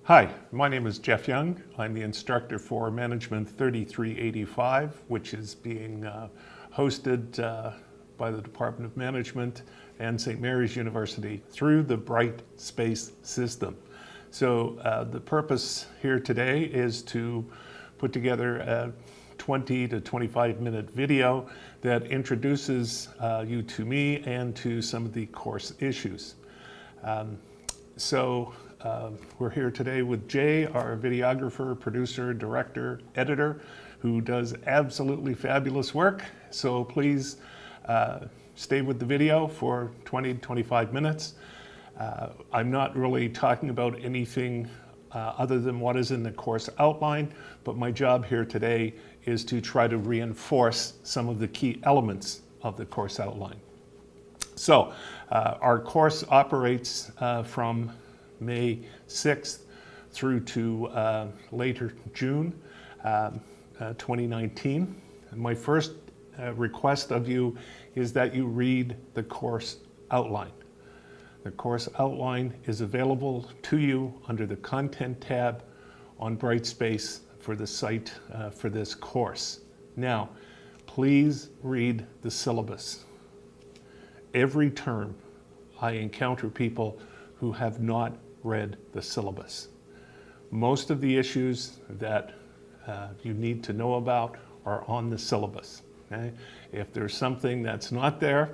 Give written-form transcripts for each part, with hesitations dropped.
Hi, my name is Jeff Young. I'm the instructor for Management 3385, which is being hosted by the Department of Management and St. Mary's University through the Brightspace system. So the purpose here today is to put together a 20 to 25 minute video that introduces you to me and to some of the course issues. We're here today with Jay, our videographer, producer, director, editor, who does absolutely fabulous work. So please stay with the video for 20 to 25 minutes. I'm not really talking about anything other than what is in the course outline, but my job here today is to try to reinforce some of the key elements of the course outline. So our course operates from May 6th through to later June 2019. And my first request of you is that you read the course outline. The course outline is available to you under the Content tab on Brightspace for the site for this course. Now, please read the syllabus. Every term I encounter people who have not read the syllabus. Most of the issues that you need to know about are on the syllabus. Okay? If there's something that's not there,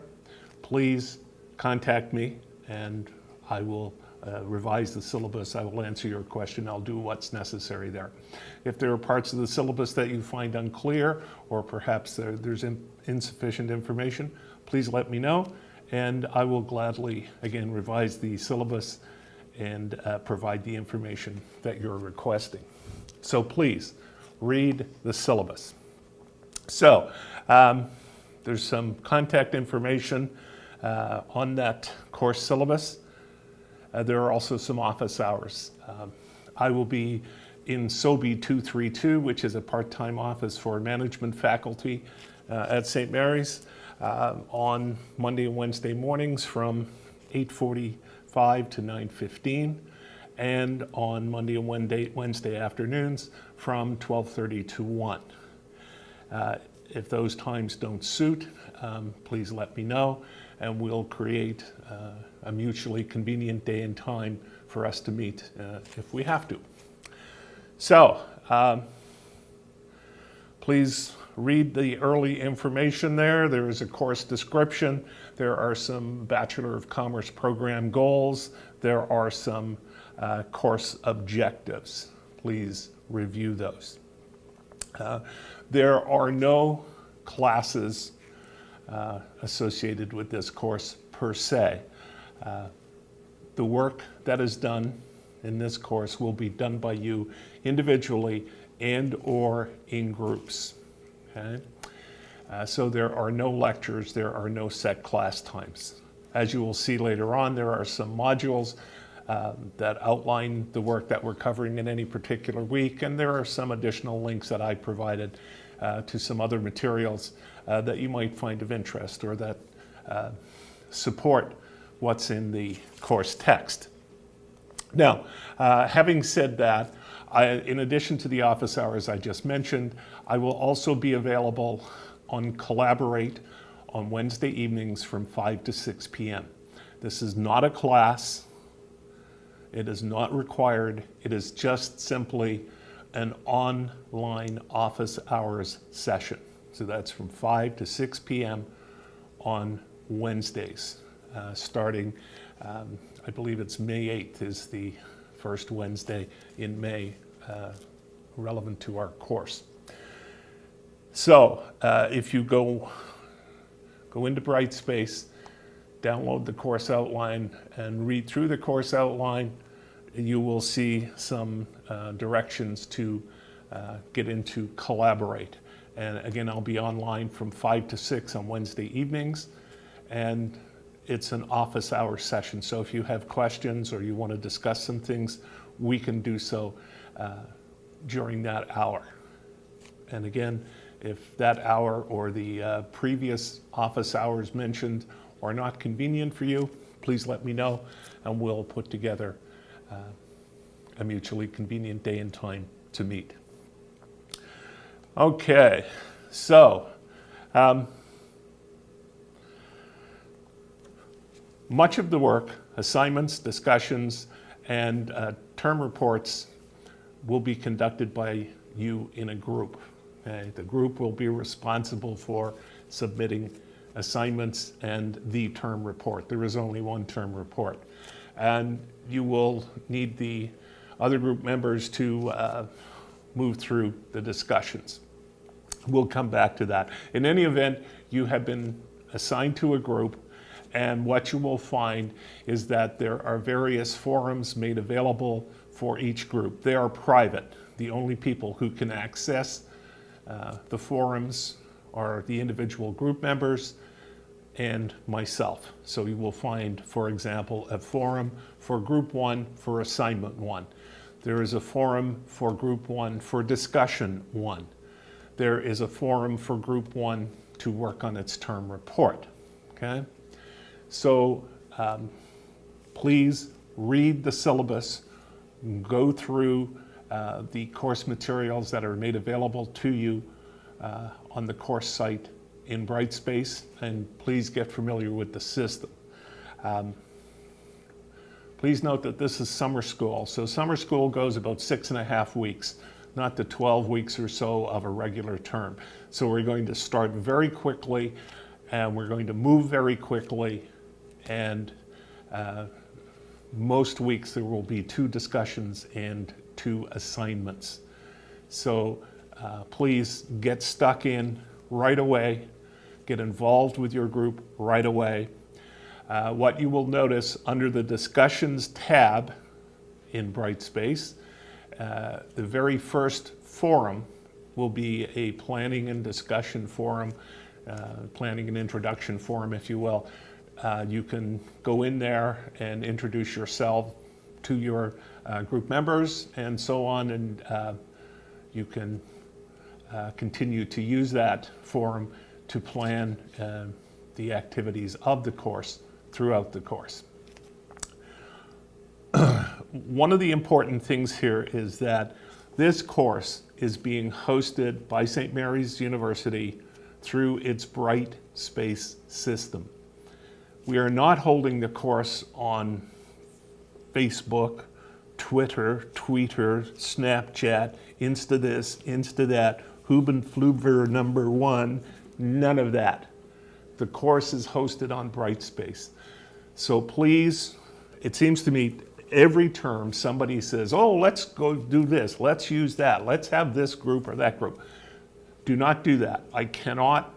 please contact me and I will revise the syllabus. I will answer your question. I'll do what's necessary there. If there are parts of the syllabus that you find unclear or perhaps there's insufficient information, please let me know and I will gladly, again, revise the syllabus and provide the information that you're requesting. So please read the syllabus. So there's some contact information on that course syllabus. There are also some office hours. I will be in SOBI 232, which is a part-time office for management faculty at St. Mary's on Monday and Wednesday mornings from 8:45 to 9:15, and on Monday and Wednesday afternoons from 12:30 to 1. If those times don't suit, please let me know and we'll create a mutually convenient day and time for us to meet if we have to. So please read the early information there. There is a course description. There are some Bachelor of Commerce program goals. There are some course objectives. Please review those. There are no classes associated with this course per se. The work that is done in this course will be done by you individually and or in groups. Okay? So there are no lectures, there are no set class times. As you will see later on, there are some modules that outline the work that we're covering in any particular week, and there are some additional links that I provided to some other materials that you might find of interest or that support what's in the course text. Now, having said that, in addition to the office hours I just mentioned, I will also be available on Collaborate on Wednesday evenings from 5 to 6 p.m. This is not a class. It is not required. It is just simply an online office hours session. So that's from 5 to 6 p.m. on Wednesdays, starting, I believe it's May 8th is the first Wednesday in May, relevant to our course. So if you go into Brightspace, download the course outline and read through the course outline, you will see some directions to get into Collaborate. And again, I'll be online from 5 to 6 on Wednesday evenings, and it's an office hour session. So if you have questions or you want to discuss some things, we can do so during that hour. And again, if that hour or the previous office hours mentioned are not convenient for you, please let me know and we'll put together a mutually convenient day and time to meet. Okay, so much of the work, assignments, discussions, and term reports will be conducted by you in a group. Okay? The group will be responsible for submitting assignments and the term report. There is only one term report. And you will need the other group members to move through the discussions. We'll come back to that. In any event, you have been assigned to a group, and what you will find is that there are various forums made available for each group. They are private. The only people who can access the forums are the individual group members and myself. So you will find, for example, a forum for Group 1 for Assignment 1. There is a forum for Group 1 for Discussion 1. There is a forum for Group 1 to work on its term report. Okay? So please read the syllabus, go through the course materials that are made available to you on the course site in Brightspace, and please get familiar with the system. Please note that this is summer school. So summer school goes about 6.5 weeks, not the 12 weeks or so of a regular term. So we're going to start very quickly, and we're going to move very quickly, and most weeks there will be 2 discussions and 2 assignments. So please get stuck in right away, get involved with your group right away. What you will notice under the Discussions tab in Brightspace, the very first forum will be a planning and discussion forum, planning and introduction forum, if you will. You can go in there and introduce yourself to your group members and so on, and you can continue to use that forum to plan the activities of the course throughout the course. One of the important things here is that this course is being hosted by St. Mary's University through its Brightspace system. We are not holding the course on Facebook, Twitter, Tweeter, Snapchat, Insta this, Insta that, Hubenfluver #1, none of that. The course is hosted on Brightspace. So please, it seems to me every term somebody says, oh, let's go do this, let's use that, let's have this group or that group. Do not do that. I cannot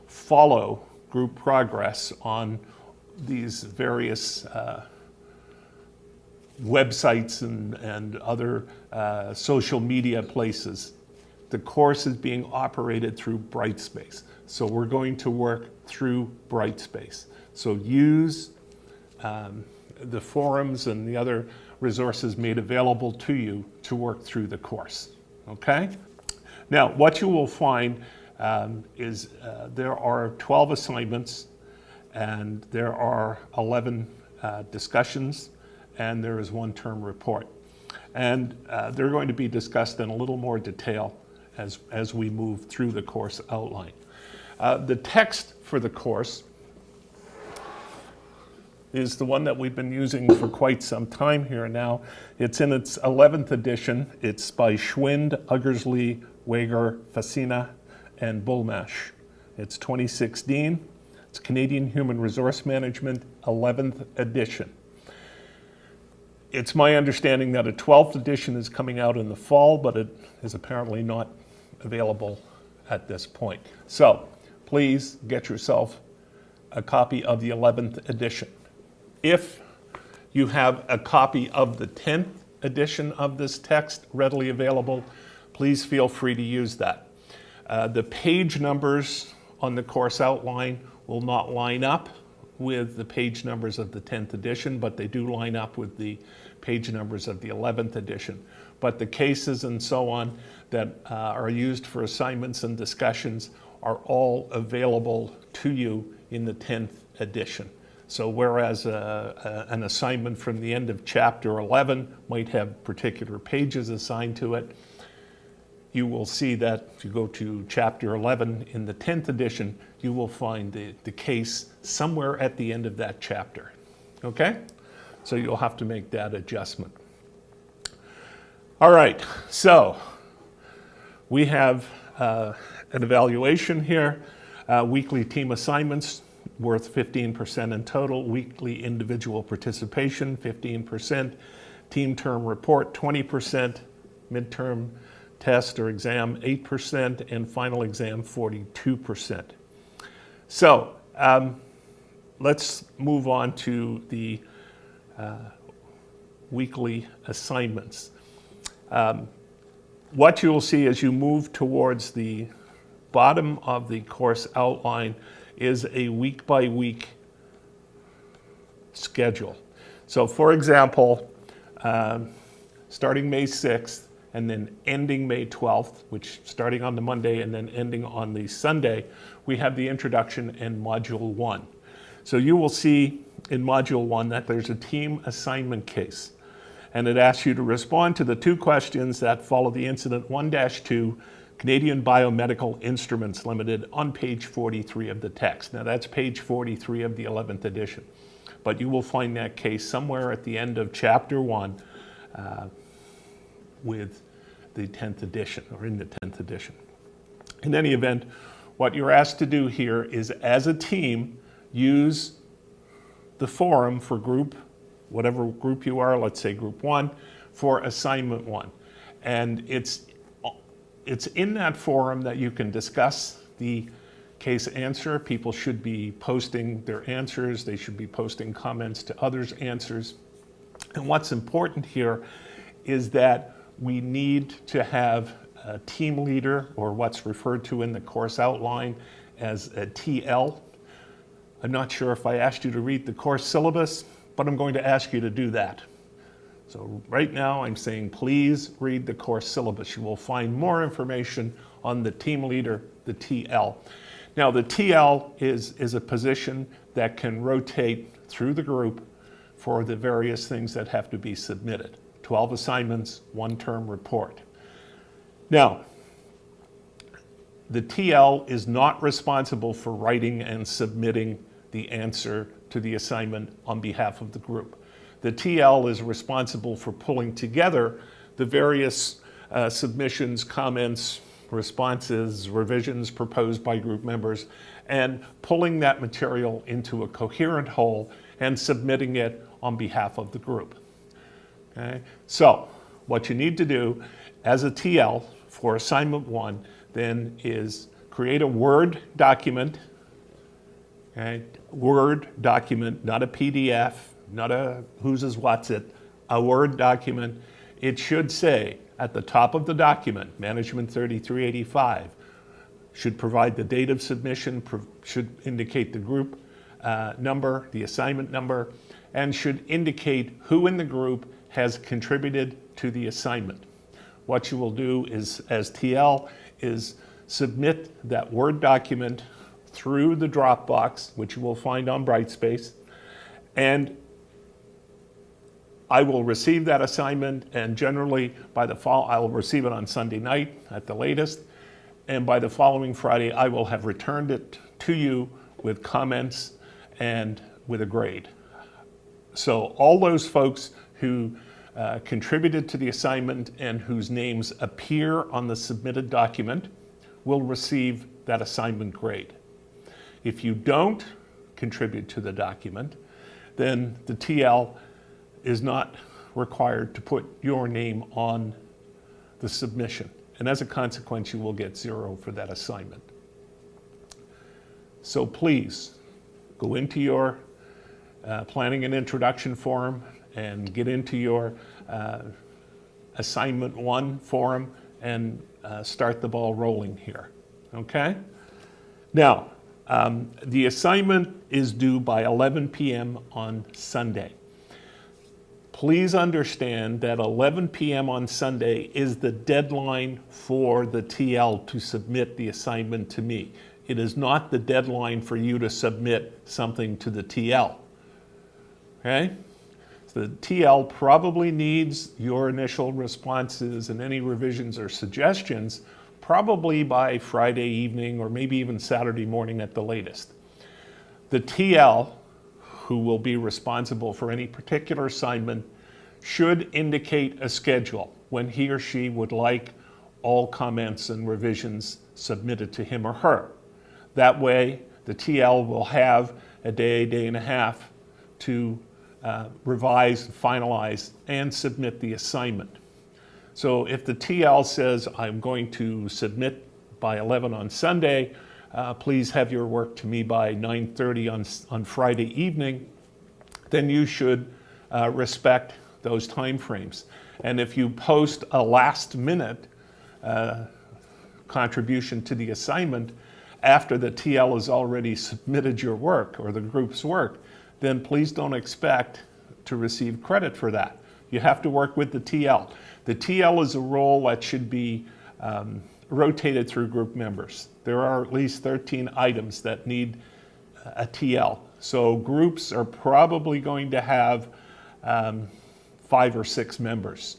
follow group progress on these various websites and other social media places. The course is being operated through Brightspace. So we're going to work through Brightspace. So use the forums and the other resources made available to you to work through the course, okay? Now, what you will find is there are 12 assignments, and there are 11 discussions, and there is 1 term report. And they're going to be discussed in a little more detail as we move through the course outline. The text for the course is the one that we've been using for quite some time here now. It's in its 11th edition. It's by Schwind, Uggersley, Wager, Facina, and Bulmash. It's 2016. It's Canadian Human Resource Management, 11th edition. It's my understanding that a 12th edition is coming out in the fall, but it is apparently not available at this point. So please get yourself a copy of the 11th edition. If you have a copy of the 10th edition of this text readily available, please feel free to use that. The page numbers on the course outline will not line up with the page numbers of the 10th edition, but they do line up with the page numbers of the 11th edition. But the cases and so on that are used for assignments and discussions are all available to you in the 10th edition. So whereas an assignment from the end of chapter 11 might have particular pages assigned to it, you will see that if you go to chapter 11 in the 10th edition, you will find the case somewhere at the end of that chapter. Okay? So you'll have to make that adjustment. All right, so we have an evaluation here. Weekly team assignments worth 15% in total. Weekly individual participation, 15%. Team term report, 20%. Midterm test or exam, 8%. And final exam, 42%. So let's move on to the weekly assignments. What you'll see as you move towards the bottom of the course outline is a week-by-week schedule. So for example, starting May 6th and then ending May 12th, which starting on the Monday and then ending on the Sunday, we have the introduction and module 1. So you will see in module 1 that there's a team assignment case. And it asks you to respond to the 2 questions that follow the incident 1-2, Canadian Biomedical Instruments Limited, on page 43 of the text. Now that's page 43 of the 11th edition. But you will find that case somewhere at the end of chapter 1 with the 10th edition, or in the 10th edition. In any event, what you're asked to do here is, as a team, use the forum for group, whatever group you are, let's say group 1, for assignment 1. And it's in that forum that you can discuss the case answer. People should be posting their answers. They should be posting comments to others' answers. And what's important here is that we need to have a team leader, or what's referred to in the course outline as a TL. I'm not sure if I asked you to read the course syllabus, but I'm going to ask you to do that. So right now I'm saying please read the course syllabus. You will find more information on the team leader, the TL. Now the TL is a position that can rotate through the group for the various things that have to be submitted. 12 assignments, 1 term report. Now, the TL is not responsible for writing and submitting the answer to the assignment on behalf of the group. The TL is responsible for pulling together the various submissions, comments, responses, revisions proposed by group members, and pulling that material into a coherent whole and submitting it on behalf of the group. Okay? So what you need to do as a TL for assignment 1 then is create a Word document. Okay? Word document, not a PDF, not a whose is what's it, a Word document. It should say at the top of the document, Management 3385, should provide the date of submission, should indicate the group number, the assignment number, and should indicate who in the group has contributed to the assignment. What you will do is, as TL, is submit that Word document through the Dropbox, which you will find on Brightspace, and I will receive that assignment, and generally by the fall, I will receive it on Sunday night at the latest, and by the following Friday, I will have returned it to you with comments and with a grade. So all those folks who contributed to the assignment and whose names appear on the submitted document will receive that assignment grade. If you don't contribute to the document, then the TL is not required to put your name on the submission. And as a consequence, you will get 0 for that assignment. So please go into your planning and introduction forum and get into your assignment 1 forum and start the ball rolling here, okay? Now, the assignment is due by 11 p.m. on Sunday. Please understand that 11 p.m. on Sunday is the deadline for the TL to submit the assignment to me. It is not the deadline for you to submit something to the TL. okay? The TL probably needs your initial responses and any revisions or suggestions probably by Friday evening or maybe even Saturday morning at the latest. The TL, who will be responsible for any particular assignment, should indicate a schedule when he or she would like all comments and revisions submitted to him or her. That way, the TL will have a day and a half to revise, finalize, and submit the assignment. So if the TL says, I'm going to submit by 11 on Sunday, please have your work to me by 9:30 on Friday evening, then you should respect those time frames. And if you post a last minute contribution to the assignment after the TL has already submitted your work or the group's work, then please don't expect to receive credit for that. You have to work with the TL. The TL is a role that should be rotated through group members. There are at least 13 items that need a TL. So groups are probably going to have 5 or 6 members.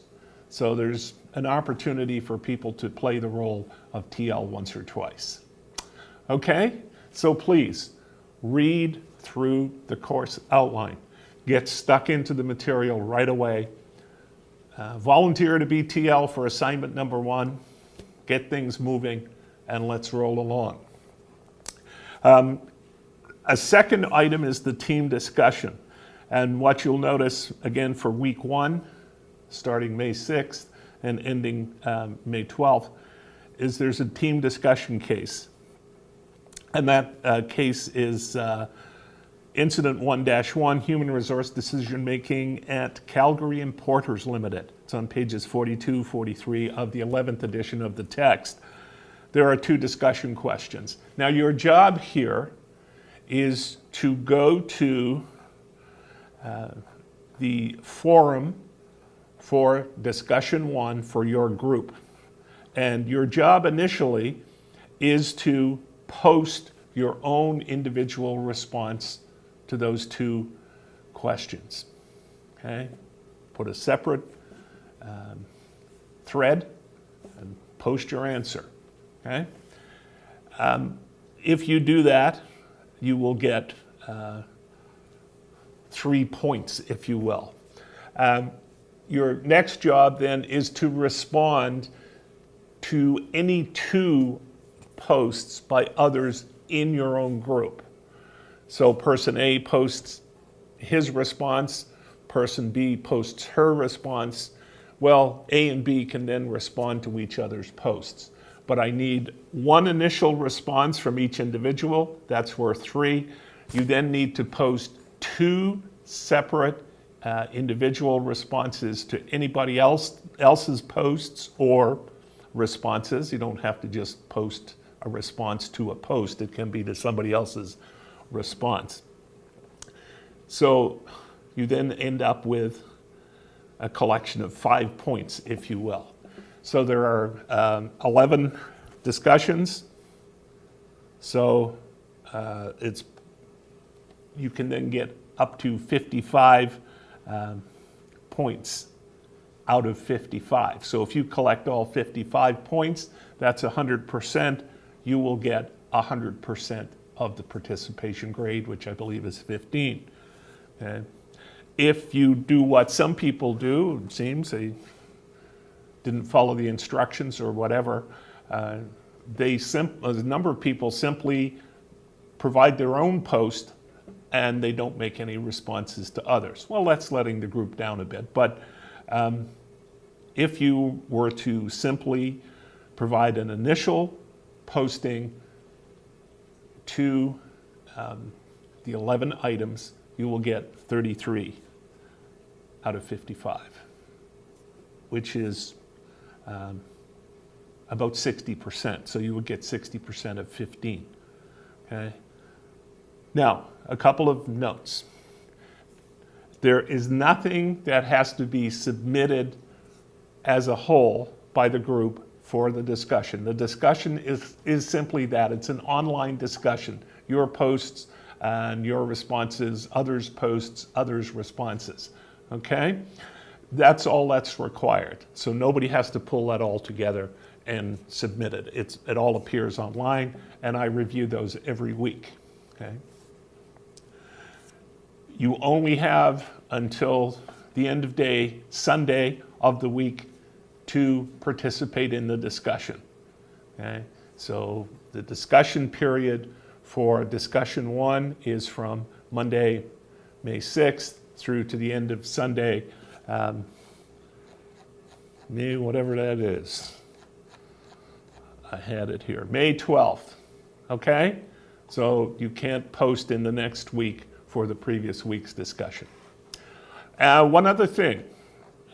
So there's an opportunity for people to play the role of TL once or twice. Okay, so please read through the course outline. Get stuck into the material right away. Volunteer to be TL for assignment number 1. Get things moving, and let's roll along. A second item is the team discussion. And what you'll notice, again, for week 1, starting May 6th and ending May 12th, is there's a team discussion case. And that case is Incident 1-1, Human Resource Decision Making at Calgary Importers Limited. It's on pages 42, 43 of the 11th edition of the text. There are 2 discussion questions. Now, your job here is to go to the forum for discussion 1 for your group. And your job initially is to post your own individual response to those 2 questions. Okay? Put a separate thread and post your answer. Okay? If you do that, you will get 3 points, if you will. Your next job then is to respond to any 2 posts by others in your own group. So person A posts his response, person B posts her response. Well, A and B can then respond to each other's posts. But I need 1 initial response from each individual. That's worth 3. You then need to post 2 separate individual responses to anybody else's posts or responses. You don't have to just post a response to a post. It can be to somebody else's response. So you then end up with a collection of 5 points, if you will. So there are 11 discussions. So you can then get up to 55 points out of 55. So if you collect all 55 points, that's 100%. You will get 100% of the participation grade, which I believe is 15. Okay. If you do what some people do, it seems they didn't follow the instructions or whatever, a number of people simply provide their own post and they don't make any responses to others. Well, that's letting the group down a bit. But if you were to simply provide an initial posting to the 11 items, you will get 33 out of 55, which is about 60%. So you would get 60% of 15. Okay. Now, a couple of notes. There is nothing that has to be submitted as a whole by the group for the discussion. The discussion is simply that. It's an online discussion. Your posts and your responses, others' posts, others' responses, okay? That's all that's required. So nobody has to pull that all together and submit it. It all appears online, and I review those every week, okay? You only have until the end of day, Sunday of the week, to participate in the discussion, okay? So the discussion period for discussion 1 is from Monday, May 6th through to the end of Sunday, May, whatever that is. I had it here, May 12th, okay? So you can't post in the next week for the previous week's discussion. One other thing,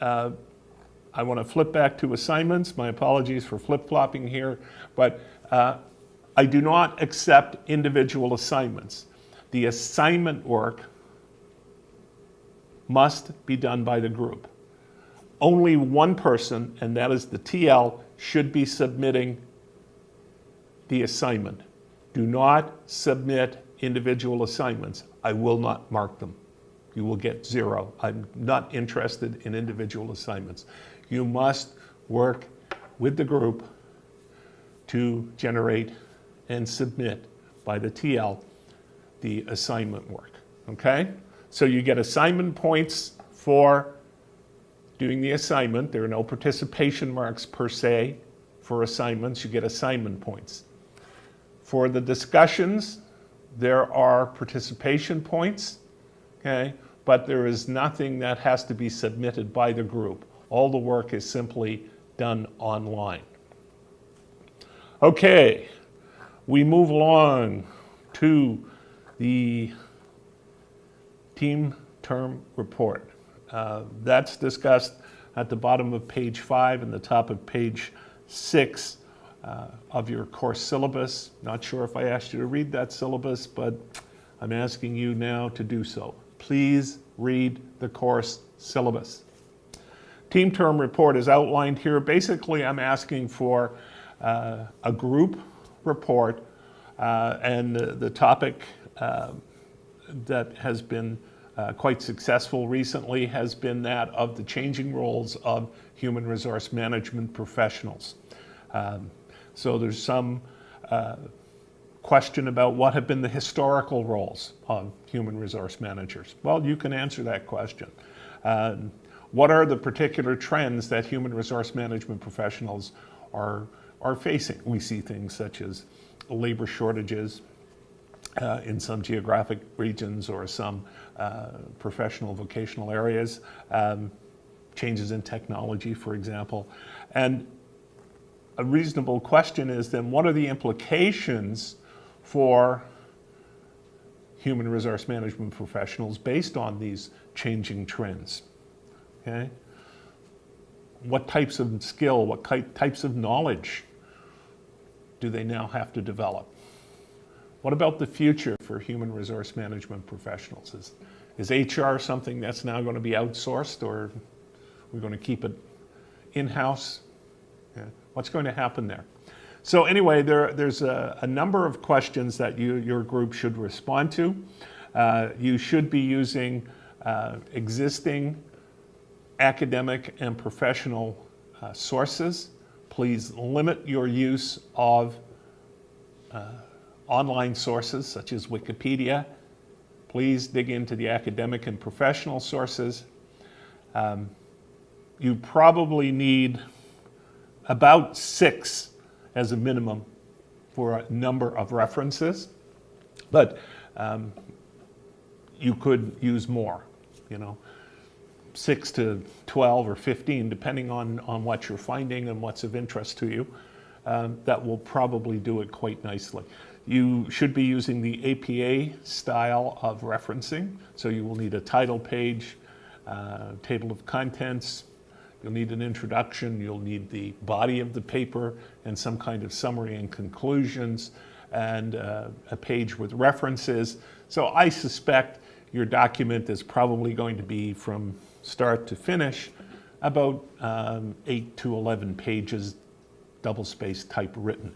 I want to flip back to assignments. My apologies for flip-flopping here, but I do not accept individual assignments. The assignment work must be done by the group. Only one person, and that is the TL, should be submitting the assignment. Do not submit individual assignments. I will not mark them. You will get 0. I'm not interested in individual assignments. You must work with the group to generate and submit by the TL the assignment work, okay? So you get assignment points for doing the assignment. There are no participation marks per se for assignments. You get assignment points. For the discussions, there are participation points, okay? But there is nothing that has to be submitted by the group. All the work is simply done online. Okay, we move along to the team term report. That's discussed at the bottom of page 5 and the top of page 6 of your course syllabus. Not sure if I asked you to read that syllabus, but I'm asking you now to do so. Please read the course syllabus. Team term report is outlined here. Basically, I'm asking for a group report, and the topic that has been quite successful recently has been that of the changing roles of human resource management professionals. So there's some question about what have been the historical roles of human resource managers. Well, you can answer that question. What are the particular trends that human resource management professionals are facing? We see things such as labor shortages in some geographic regions or some professional vocational areas, changes in technology, for example. And a reasonable question is then, what are the implications for human resource management professionals based on these changing trends? Okay? What types of skill, what types of knowledge do they now have to develop? What about the future for human resource management professionals? Is HR something that's now going to be outsourced, or are we going to keep it in-house? Yeah. What's going to happen there? So anyway, there's a number of questions that your group should respond to. You should be using existing academic and professional sources. Please limit your use of online sources such as Wikipedia. Please dig into the academic and professional sources. You probably need about 6 as a minimum for a number of references, but you could use more, 6 to 12 or 15, depending on what you're finding and what's of interest to you. That will probably do it quite nicely. You should be using the APA style of referencing, so you will need a title page, table of contents. You'll need an introduction, you'll need the body of the paper and some kind of summary and conclusions, and a page with references. So I suspect your document is probably going to be, from start to finish, about 8 to 11 pages, double-spaced typewritten.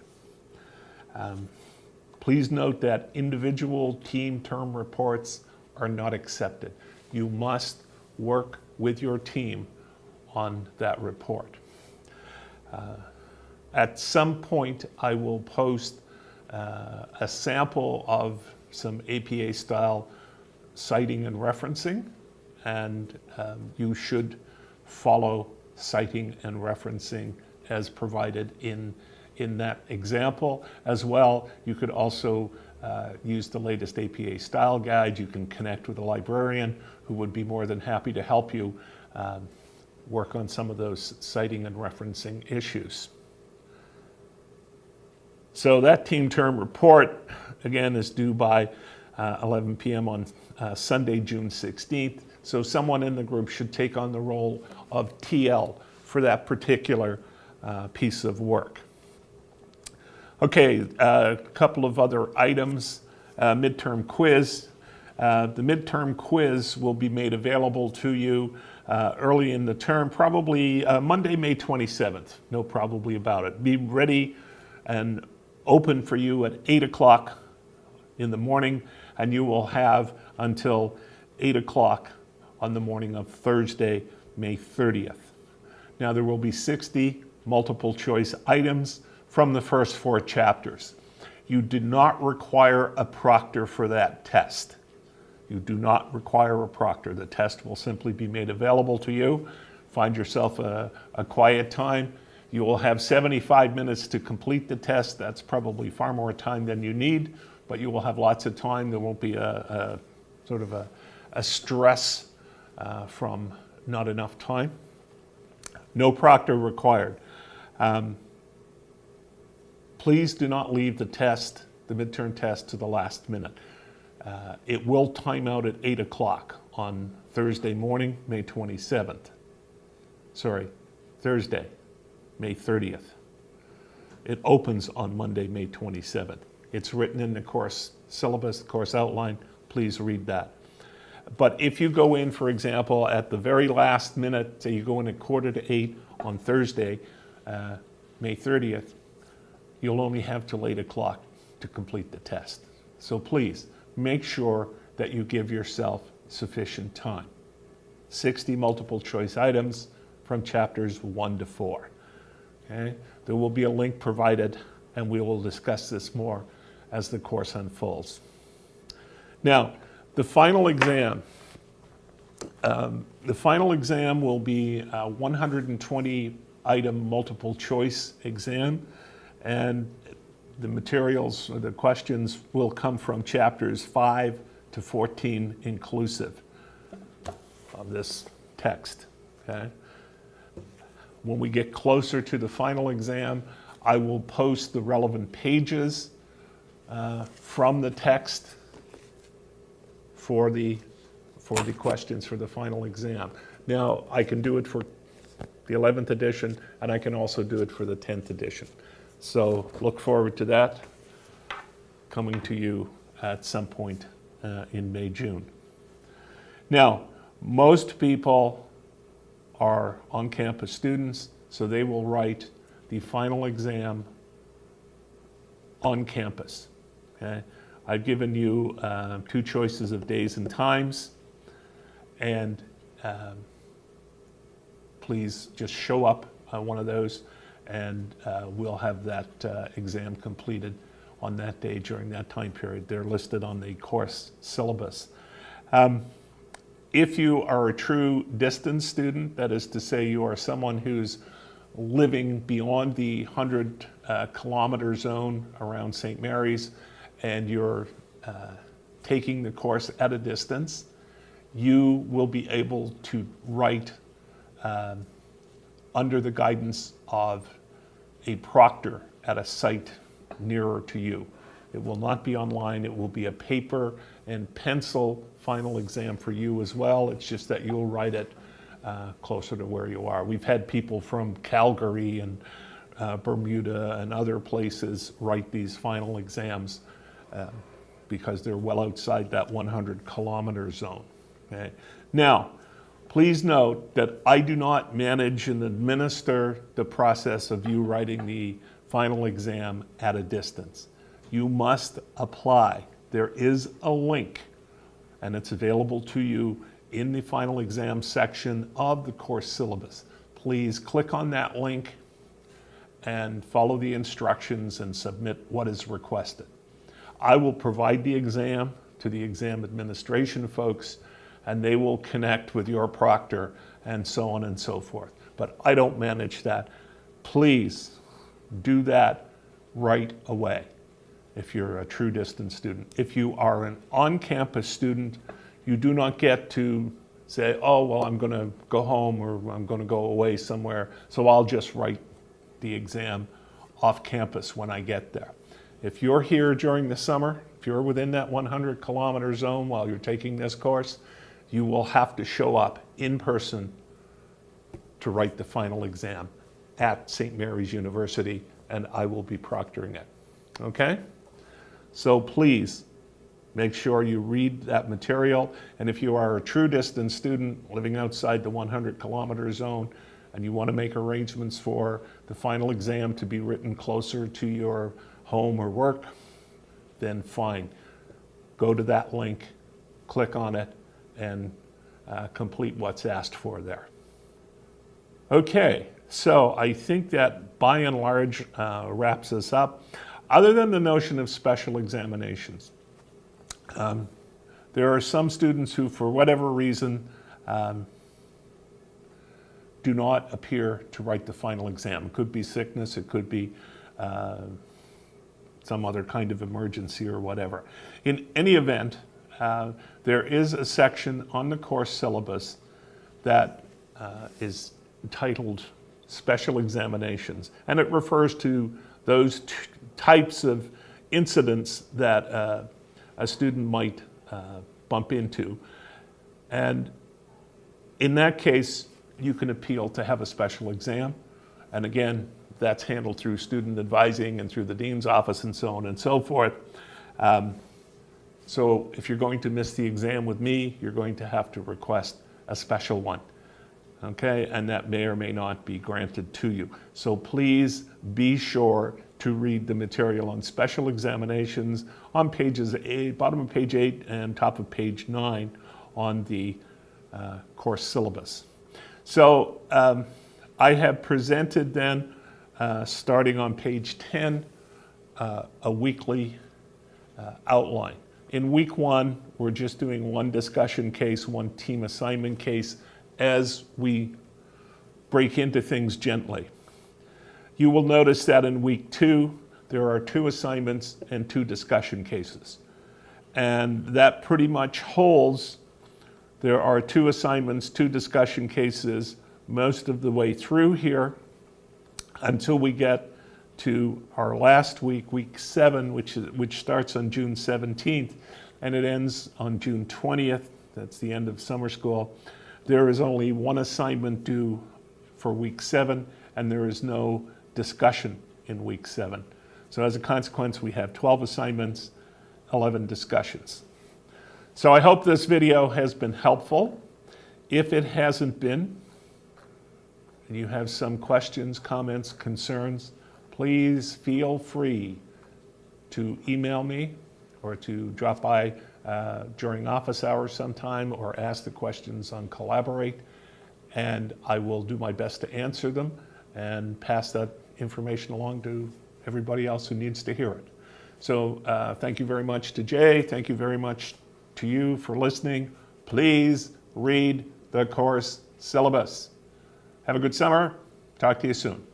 Please note that individual team term reports are not accepted. You must work with your team on that report. At some point, I will post a sample of some APA-style citing and referencing, and you should follow citing and referencing as provided in that example. As well, you could also use the latest APA style guide. You can connect with a librarian who would be more than happy to help you work on some of those citing and referencing issues. So that team term report, again, is due by 11 p.m. on Sunday, June 16th. So someone in the group should take on the role of TL for that particular piece of work. Okay, a couple of other items. Midterm quiz. The midterm quiz will be made available to you early in the term, probably Monday, May 27th. No probably about it. Be ready and open for you at 8 o'clock in the morning, and you will have until 8 o'clock on the morning of Thursday, May 30th. Now there will be 60 multiple choice items from the first 4 chapters. You do not require a proctor for that test. You do not require a proctor. The test will simply be made available to you. Find yourself a quiet time. You will have 75 minutes to complete the test. That's probably far more time than you need, but you will have lots of time. There won't be a sort of a stress from not enough time. No proctor required. Please do not leave the test, the midterm test, to the last minute. It will time out at 8 o'clock on Thursday morning, May 27th. Sorry, Thursday, May 30th. It opens on Monday, May 27th. It's written in the course syllabus, the course outline. Please read that. But if you go in, for example, at the very last minute, say you go in at 7:45 on Thursday, May 30th, you'll only have till 8 o'clock to complete the test. So please make sure that you give yourself sufficient time. 60 multiple choice items from chapters 1 to 4. Okay? There will be a link provided, and we will discuss this more as the course unfolds. Now, the final exam. The final exam will be a 120 item multiple choice exam, and the materials or the questions will come from chapters 5 to 14 inclusive of this text. Okay? When we get closer to the final exam, I will post the relevant pages from the text for the questions for the final exam. Now, I can do it for the 11th edition, and I can also do it for the 10th edition. So look forward to that coming to you at some point in May, June. Now, most people are on-campus students, so they will write the final exam on campus. Okay? I've given you 2 choices of days and times, and please just show up on one of those, and we'll have that exam completed on that day during that time period. They're listed on the course syllabus. If you are a true distance student, that is to say you are someone who's living beyond the 100 kilometer zone around St. Mary's, and you're taking the course at a distance, you will be able to write under the guidance of a proctor at a site nearer to you. It will not be online. It will be a paper and pencil final exam for you as well. It's just that you'll write it closer to where you are. We've had people from Calgary and Bermuda and other places write these final exams because they're well outside that 100 kilometer zone. Okay? Now, please note that I do not manage and administer the process of you writing the final exam at a distance. you must apply. There is a link, and it's available to you in the final exam section of the course syllabus. Please click on that link and follow the instructions and submit what is requested. I will provide the exam to the exam administration folks, and they will connect with your proctor and so on and so forth. But I don't manage that. Please do that right away if you're a true distance student. If you are an on-campus student, you do not get to say, oh, well, I'm going to go home or I'm going to go away somewhere, so I'll just write the exam off campus when I get there. If you're here during the summer, if you're within that 100-kilometer zone while you're taking this course, you will have to show up in person to write the final exam at St. Mary's University, and I will be proctoring it. Okay? So please make sure you read that material, and if you are a true distance student living outside the 100-kilometer zone and you want to make arrangements for the final exam to be written closer to your home or work, then fine. Go to that link, click on it, and complete what's asked for there. Okay, so I think that by and large wraps us up. Other than the notion of special examinations, there are some students who, for whatever reason, do not appear to write the final exam. It could be sickness, it could be some other kind of emergency or whatever. In any event, there is a section on the course syllabus that is titled Special Examinations, and it refers to those types of incidents that a student might bump into. And in that case, you can appeal to have a special exam. And again, that's handled through student advising and through the dean's office and so on and so forth. So if you're going to miss the exam with me, you're going to have to request a special one. Okay, and that may or may not be granted to you. So please be sure to read the material on special examinations on pages 8, bottom of page 8 and top of page 9 on the course syllabus. So I have presented then, starting on page 10, a weekly outline. In week 1, we're just doing one discussion case, one team assignment case, as we break into things gently. You will notice that in week 2, there are 2 assignments and 2 discussion cases. And that pretty much holds. There are 2 assignments, 2 discussion cases most of the way through here until we get to our last week, week 7, which starts on June 17th, and it ends on June 20th. That's the end of summer school. There is only 1 assignment due for week 7, and there is no discussion in week 7. So as a consequence, we have 12 assignments, 11 discussions. So I hope this video has been helpful. If it hasn't been, and you have some questions, comments, concerns, please feel free to email me or to drop by during office hours sometime or ask the questions on Collaborate, and I will do my best to answer them and pass that information along to everybody else who needs to hear it. So thank you very much to Jay. Thank you very much to you for listening. Please read the course syllabus. Have a good summer. Talk to you soon.